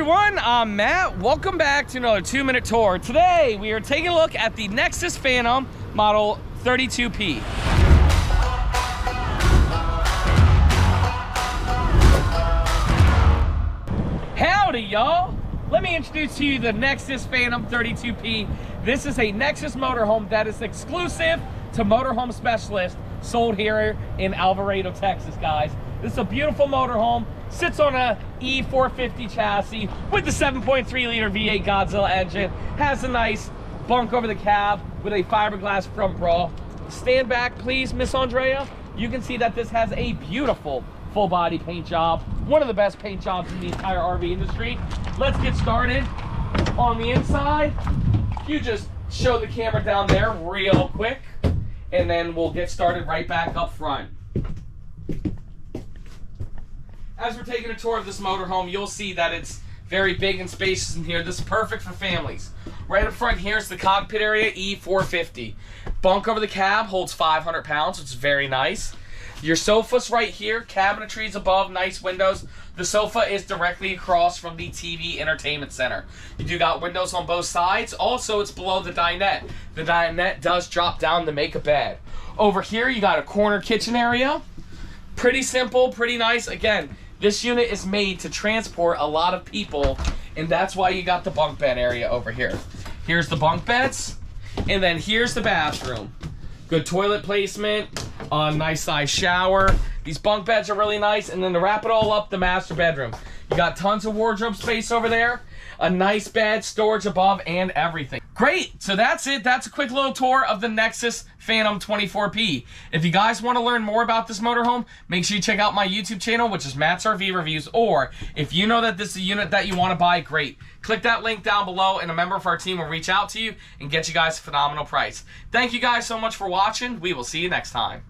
everyone, I'm Matt. Welcome back to another 2-minute tour. Today we are taking a look at the Nexus Phantom model 32P. Howdy y'all! Let me introduce to you the Nexus Phantom 32P. This is a Nexus motorhome that is exclusive to Motorhome Specialist, sold here in Alvarado, Texas, guys. This is a beautiful motorhome. Sits on a E450 chassis with the 7.3 liter V8 Godzilla engine. Has a nice bunk over the cab with a fiberglass front bra. Stand back, please, Miss Andrea. You can see that this has a beautiful full body paint job. One of the best paint jobs in the entire RV industry. Let's get started on the inside. You just show the camera down there real quick, and then we'll get started right back up front. As we're taking a tour of this motorhome, you'll see that it's very big and spacious in here. This is perfect for families. Right up front here is the cockpit area, E450. Bunk over the cab holds 500 pounds, which is very nice. Your sofa's right here, cabinetries above, nice windows. The sofa is directly across from the TV entertainment center. You do got windows on both sides. Also, it's below the dinette. The dinette does drop down to make a bed. Over here, you got a corner kitchen area. Pretty simple, pretty nice. Again, this unit is made to transport a lot of people, and that's why you got the bunk bed area over here. Here's the bunk beds, and then here's the bathroom. Good toilet placement, a nice size shower. These bunk beds are really nice, and then to wrap it all up, the master bedroom. You got tons of wardrobe space over there, a nice bed, storage above, and everything. Great, so that's it. That's a quick little tour of the Nexus Phantom 24P. If you guys want to learn more about this motorhome, make sure you check out my YouTube channel, which is Matt's RV Reviews, or if you know that this is a unit that you want to buy, great. Click that link down below, and a member of our team will reach out to you and get you guys a phenomenal price. Thank you guys so much for watching. We will see you next time.